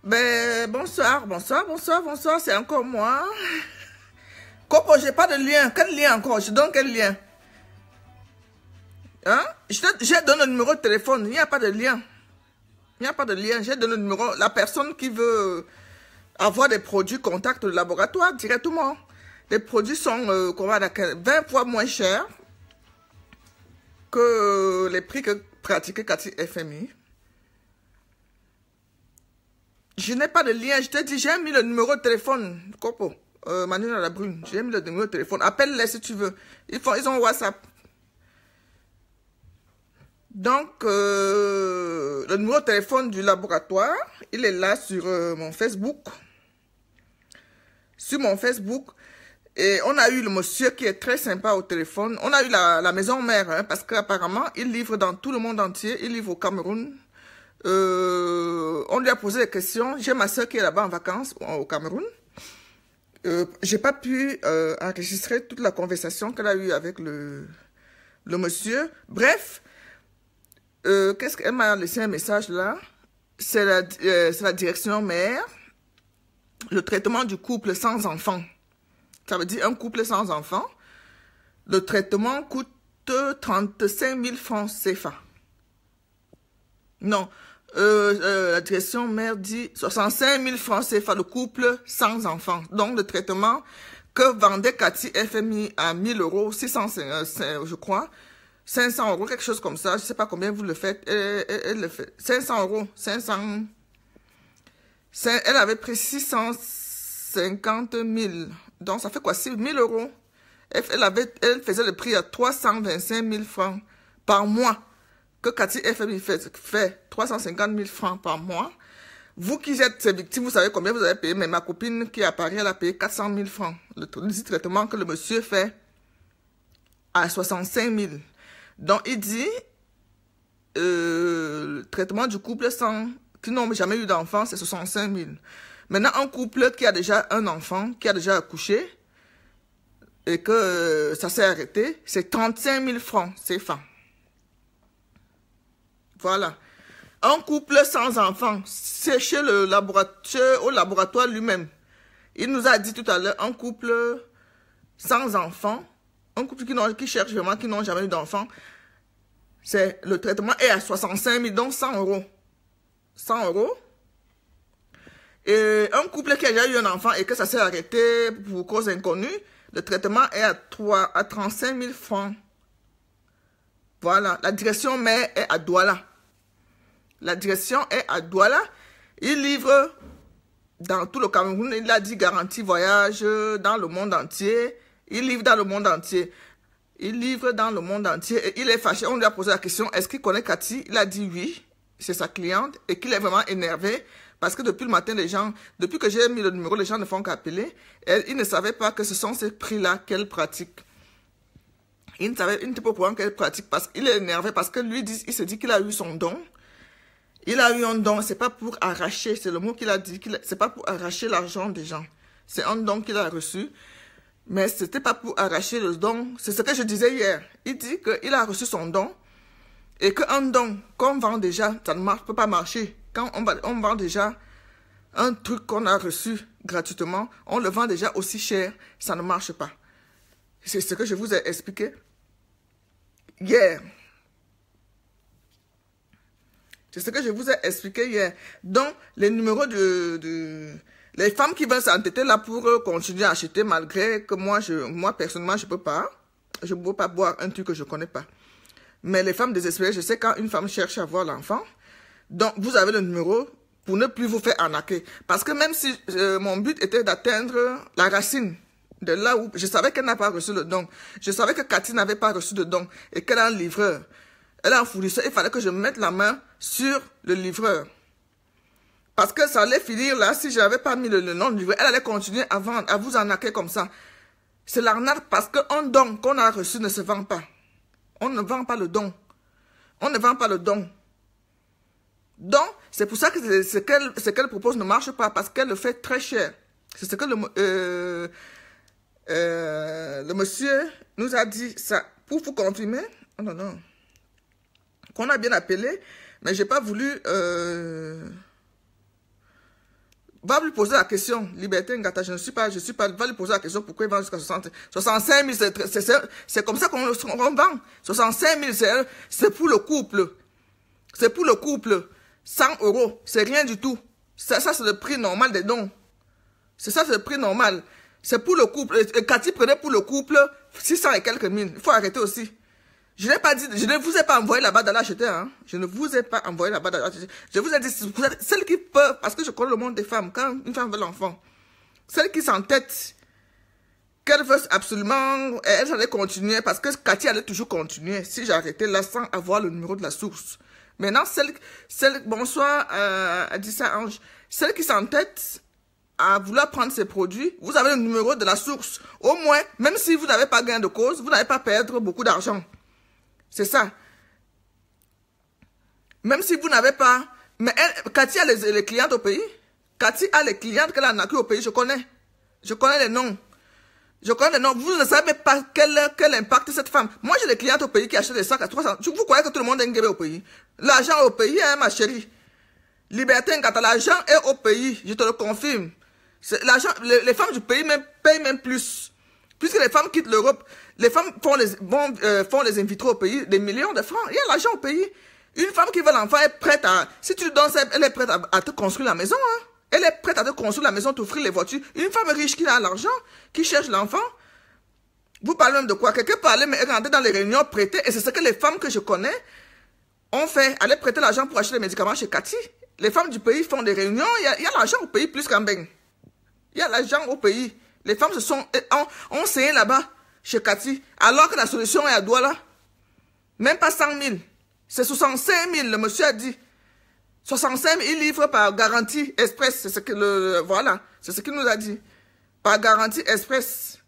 Ben, bonsoir, c'est encore moi. Coco, j'ai pas de lien. Quel lien encore? Je donne quel lien? Hein? Je donne le numéro de téléphone. Il n'y a pas de lien. Il n'y a pas de lien. J'ai donné le numéro. La personne qui veut avoir des produits, contacte le laboratoire directement. Les produits sont 20 fois moins chers que les prix que pratiquait Cathy FMI. Je n'ai pas de lien. Je t'ai dit, j'ai mis le numéro de téléphone. Coco, Manuel à la brune. J'ai mis le numéro de téléphone. Appelle-les si tu veux. Ils ont WhatsApp. Donc, le numéro de téléphone du laboratoire, il est là sur mon Facebook. Sur mon Facebook. Et on a eu le monsieur qui est très sympa au téléphone. On a eu la maison mère, hein, parce qu'apparemment, il livre dans tout le monde entier. Il livre au Cameroun. On lui a posé des questions. J'ai ma soeur qui est là-bas en vacances au Cameroun. J'ai pas pu enregistrer toute la conversation qu'elle a eue avec le monsieur. Bref, qu'est-ce qu'elle m'a laissé un message là? C'est la direction mère. Le traitement du couple sans enfant. Ça veut dire un couple sans enfant. Le traitement coûte 35 000 francs CFA. Non. La direction mère dit 65 000 francs CFA, le couple sans enfant. Donc, le traitement que vendait Cathy FMI à 1 000 euros, 600, je crois, 500 euros, quelque chose comme ça. Je ne sais pas combien vous le faites. Elle le fait. 500 euros, 500. Elle avait pris 650 000. Donc, ça fait quoi? 6 000 euros. Elle faisait le prix à 325 000 francs par mois. Que Cathy FMI fait 350 000 francs par mois. Vous qui êtes ces victimes, vous savez combien vous avez payé. Mais ma copine qui est à Paris, elle a payé 400 000 francs. Le traitement que le monsieur fait à 65 000. Donc, il dit, le traitement du couple qui n'ont jamais eu d'enfant, c'est 65 000. Maintenant, un couple qui a déjà un enfant, qui a déjà accouché, et que ça s'est arrêté, c'est 35 000 francs, c'est fin. Voilà. Un couple sans enfant, c'est chez le laboratoire, au laboratoire lui-même. Il nous a dit tout à l'heure, un couple sans enfant, un couple qui cherche vraiment, qui n'ont jamais eu d'enfant, le traitement est à 65 000, donc 100 euros. 100 euros. Et un couple qui a déjà eu un enfant et que ça s'est arrêté pour cause inconnue, le traitement est à 35 000 francs. Voilà. La direction mère est à Douala. La direction est à Douala. Il livre dans tout le Cameroun. Il a dit garantie voyage dans le monde entier. Il livre dans le monde entier. Il livre dans le monde entier. Et il est fâché. On lui a posé la question, est-ce qu'il connaît Cathy? Il a dit oui. C'est sa cliente. Et qu'il est vraiment énervé. Parce que depuis le matin, depuis que j'ai mis le numéro, les gens ne font qu'appeler. Ils ne savaient pas que ce sont ces prix-là qu'elle pratique. Il ne savait pas pourquoi qu'elle pratique. Parce qu'il est énervé. Parce que lui, il se dit qu'il a eu son don. Il a eu un don, c'est pas pour arracher, c'est le mot qu'il a dit, c'est pas pour arracher l'argent des gens. C'est un don qu'il a reçu, mais c'était pas pour arracher le don. C'est ce que je disais hier. Il dit qu'il a reçu son don et qu'un don qu'on vend déjà, ça ne peut pas marcher. Quand on vend déjà un truc qu'on a reçu gratuitement, on le vend déjà aussi cher, ça ne marche pas. C'est ce que je vous ai expliqué hier. C'est ce que je vous ai expliqué hier. Donc, les numéros les femmes qui veulent s'entêter là pour continuer à acheter malgré que moi personnellement, je peux pas. Je ne peux pas boire un truc que je connais pas. Mais les femmes désespérées, je sais quand une femme cherche à avoir l'enfant. Donc, vous avez le numéro pour ne plus vous faire arnaquer. Parce que même si mon but était d'atteindre la racine de là où je savais qu'elle n'a pas reçu le don. Je savais que Cathy n'avait pas reçu de don et qu'elle a un livreur. Elle a un fournisseur, il fallait que je mette la main sur le livreur. Parce que ça allait finir là, si je n'avais pas mis le nom du livreur, elle allait continuer à vendre, à vous arnaquer comme ça. C'est l'arnaque parce qu'un don qu'on a reçu ne se vend pas. On ne vend pas le don. On ne vend pas le don. Donc, c'est pour ça que ce qu'elle propose ne marche pas, parce qu'elle le fait très cher. C'est ce que le monsieur nous a dit ça. Pour vous confirmer, oh non, non. Qu'on a bien appelé, mais j'ai pas voulu Va lui poser la question. Liberté Ngata, je suis pas, va lui poser la question pourquoi il vend jusqu'à 65 000. C'est comme ça qu'on vend. 65 000, c'est pour le couple. C'est pour le couple. 100 €, c'est rien du tout. Ça c'est le prix normal des dons. C'est ça, c'est le prix normal. C'est pour le couple. Et Cathy prenait pour le couple 600 et quelques mille. Il faut arrêter aussi. Je n'ai pas dit, je ne vous ai pas envoyé là-bas d'aller acheter, hein. Je ne vous ai pas envoyé là-bas d'aller acheter. Je vous ai dit, celles qui peuvent, parce que je connais le monde des femmes, quand une femme veut l'enfant, celles qui s'entêtent, qu'elles veulent absolument, elles allaient continuer, parce que Cathy allait toujours continuer, si j'arrêtais là sans avoir le numéro de la source. Maintenant, bonsoir, Adissa Ange, celles qui s'entêtent à vouloir prendre ces produits, vous avez le numéro de la source. Au moins, même si vous n'avez pas gain de cause, vous n'allez pas perdre beaucoup d'argent. C'est ça. Même si vous n'avez pas... Mais Cathy a les clientes au pays. Cathy a les clientes qu'elle a naquées au pays. Je connais. Je connais les noms. Je connais les noms. Vous ne savez pas quel impact cette femme. Moi, j'ai des clientes au pays qui achètent des sacs à 300. Vous croyez que tout le monde est engagé au pays? L'argent au pays, hein, ma chérie. Liberté Ngata, l'argent est au pays. Je te le confirme. L'argent, les femmes du pays payent même plus. Puisque les femmes quittent l'Europe, les femmes font les in vitro au pays, des millions de francs. Il y a l'argent au pays. Une femme qui veut l'enfant est prête à... Si tu lui donnes ça, elle est prête à te construire la maison. Hein. Elle est prête à te construire la maison, t'offrir les voitures. Une femme riche qui a l'argent, qui cherche l'enfant. Vous parlez même de quoi? Quelqu'un parlait, mais rentrer dans les réunions, prêter. Et c'est ce que les femmes que je connais ont fait. Aller prêter l'argent pour acheter les médicaments chez Cathy. Les femmes du pays font des réunions. Il y a l'argent au pays plus qu'en Beng. Il y a l'argent au pays. Les femmes ont signé là-bas, chez Cathy, alors que la solution est à Douala. Même pas 100 000. C'est 65 000, le monsieur a dit. 65 000, il livre par garantie express. C'est ce que voilà, c'est ce qu'il nous a dit. Par garantie express.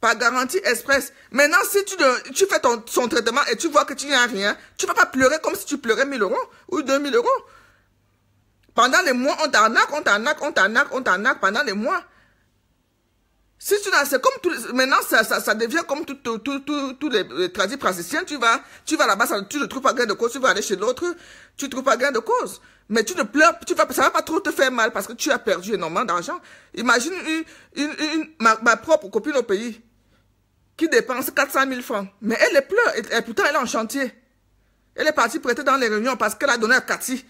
Par garantie express. Maintenant, si tu fais son traitement et tu vois que tu n'y as rien, tu ne vas pas pleurer comme si tu pleurais 1 000 € ou 2 000 €. Pendant les mois, on t'arnaque pendant les mois. Si tu n'as, c'est comme maintenant, ça devient comme tous les tradis praticiens. Tu vas là-bas, tu ne trouves pas gain de cause, tu vas aller chez l'autre, tu ne trouves pas gain de cause. Mais tu ne pleures, ça va pas trop te faire mal parce que tu as perdu énormément d'argent. Imagine ma propre copine au pays qui dépense 400 000 francs. Mais elle les pleure, et pourtant elle est en chantier. Elle est partie prêter dans les réunions parce qu'elle a donné à Cathy.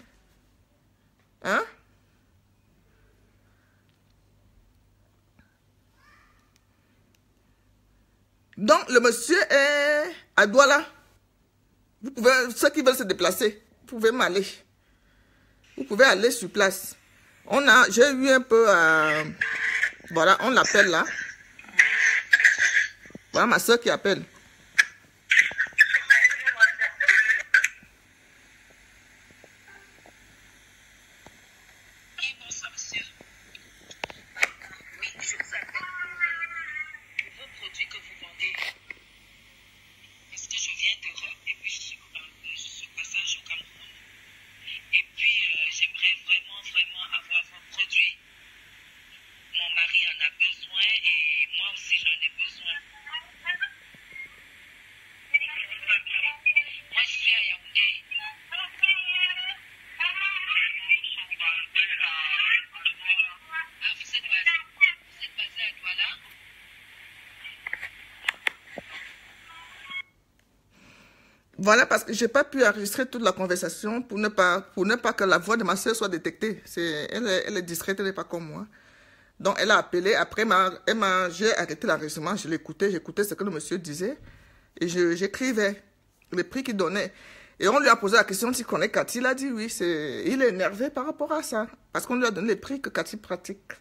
Hein? Donc, le monsieur est à Douala. Vous pouvez, ceux qui veulent se déplacer, vous pouvez m'aller. Vous pouvez aller sur place. J'ai eu un peu, voilà, on l'appelle là. Voilà ma soeur qui appelle. Voilà, parce que je n'ai pas pu enregistrer toute la conversation pour ne pas que la voix de ma soeur soit détectée. Elle est discrète, elle n'est pas comme moi. Donc, elle a appelé. Après, j'ai arrêté l'enregistrement, je l'écoutais, j'écoutais ce que le monsieur disait. Et j'écrivais les prix qu'il donnait. Et on lui a posé la question s'il connaît Cathy. Il a dit oui, il est énervé par rapport à ça. Parce qu'on lui a donné les prix que Cathy pratique.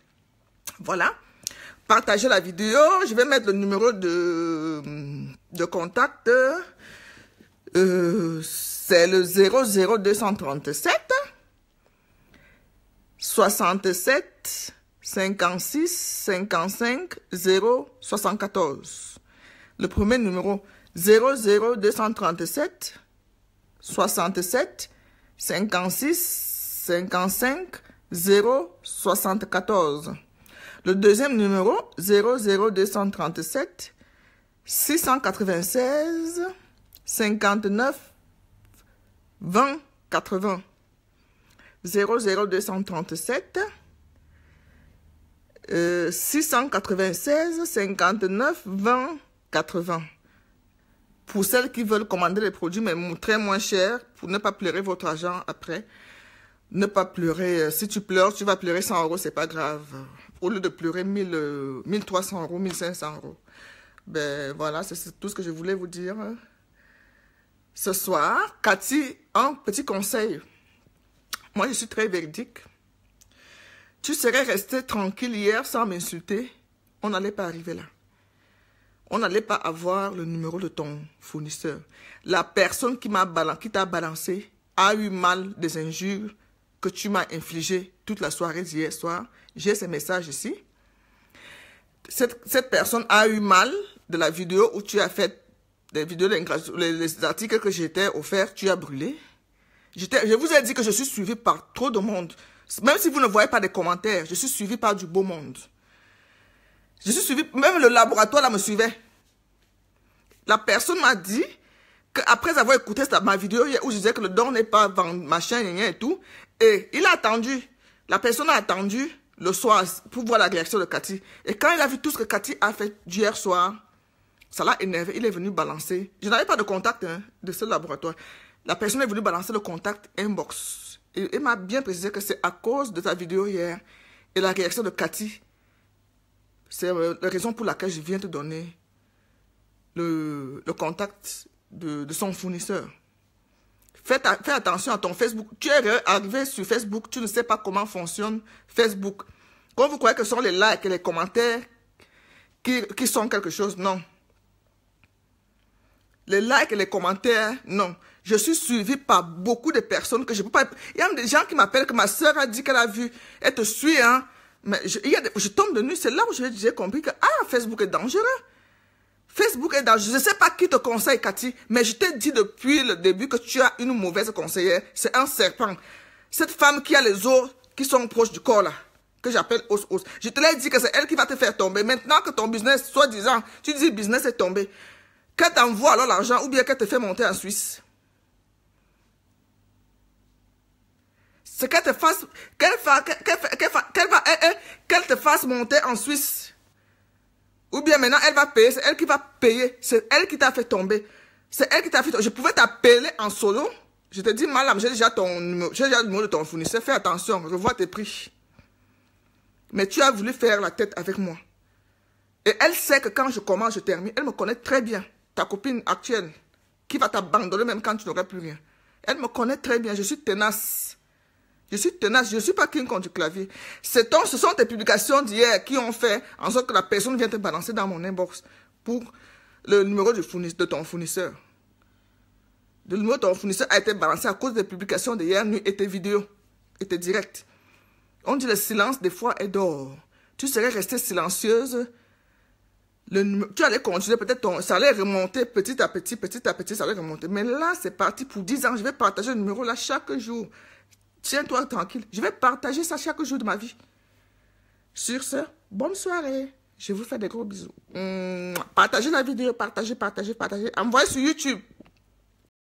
Voilà. Partagez la vidéo. Je vais mettre le numéro de contact. C'est le 00237 67 56 55 074. Le premier numéro 00237 67 56 55 074. Le deuxième numéro 00237 696 59 20 80. 00237 696 59 20 80. Pour celles qui veulent commander les produits, mais très moins chers, pour ne pas pleurer votre argent après. Ne pas pleurer. Si tu pleures, tu vas pleurer 100 €, c'est pas grave. Au lieu de pleurer 1300 €, 1500 €. Ben voilà, c'est tout ce que je voulais vous dire. Ce soir, Cathy, un petit conseil. Moi, je suis très véridique. Tu serais resté tranquille hier sans m'insulter. On n'allait pas arriver là. On n'allait pas avoir le numéro de ton fournisseur. La personne qui t'a balancé a eu mal des injures que tu m'as infligées toute la soirée d'hier soir. J'ai ces messages ici. Cette personne a eu mal de la vidéo où tu as fait des vidéos, les articles que j'étais offert, tu as brûlé. Je vous ai dit que je suis suivi par trop de monde. Même si vous ne voyez pas des commentaires, je suis suivi par du beau monde. Je suis suivi, même le laboratoire là me suivait. La personne m'a dit qu'après avoir écouté ma vidéo hier où je disais que le don n'est pas machin et tout, et il a attendu, la personne a attendu le soir pour voir la réaction de Cathy. Et quand il a vu tout ce que Cathy a fait d'hier soir, ça l'a énervé, il est venu balancer. Je n'avais pas de contact de ce laboratoire. La personne est venue balancer le contact inbox. Et il m'a bien précisé que c'est à cause de ta vidéo hier et la réaction de Cathy. C'est la raison pour laquelle je viens te donner le contact de son fournisseur. Fais attention à ton Facebook. Tu es arrivé sur Facebook, tu ne sais pas comment fonctionne Facebook. Quand vous croyez que ce sont les likes et les commentaires qui sont quelque chose, non. Les likes et les commentaires, non. Je suis suivi par beaucoup de personnes que je ne peux pas... Il y a des gens qui m'appellent que ma soeur a dit qu'elle a vu. Elle te suit, hein. Mais je tombe de nuit, c'est là où j'ai compris que Facebook est dangereux. Facebook est dangereux. Je ne sais pas qui te conseille, Cathy, mais je t'ai dit depuis le début que tu as une mauvaise conseillère. C'est un serpent. Cette femme qui a les os qui sont proches du corps, là, que j'appelle os. Je te l'ai dit que c'est elle qui va te faire tomber. Maintenant que ton business, soi-disant, tu dis business est tombé, qu'elle t'envoie alors l'argent ou bien qu'elle te fait monter en Suisse. C'est qu'elle te fasse, qu'elle te fasse monter en Suisse. Ou bien maintenant, elle va payer, c'est elle qui va payer. C'est elle qui t'a fait tomber. C'est elle qui t'a fait tomber. Je pouvais t'appeler en solo. Je te dis, madame, j'ai déjà le numéro de ton fournisseur. Fais attention, revois tes prix. Mais tu as voulu faire la tête avec moi. Et elle sait que quand je commence, je termine. Elle me connaît très bien. Ta copine actuelle, qui va t'abandonner même quand tu n'auras plus rien. Elle me connaît très bien. Je suis tenace. Je suis tenace, je ne suis pas King Kong du clavier. Ce sont tes publications d'hier qui ont fait en sorte que la personne vient te balancer dans mon inbox pour le numéro de ton fournisseur. Le numéro de ton fournisseur a été balancé à cause des publications d'hier nuit et tes vidéos et tes directs. On dit le silence des fois est d'or. Tu serais restée silencieuse. Tu allais continuer, peut-être ça allait remonter petit à petit, ça allait remonter. Mais là, c'est parti pour 10 ans. Je vais partager le numéro là chaque jour. Tiens-toi tranquille. Je vais partager ça chaque jour de ma vie. Sur ce, bonne soirée. Je vous fais des gros bisous. Partagez la vidéo, partagez. Envoyez sur YouTube.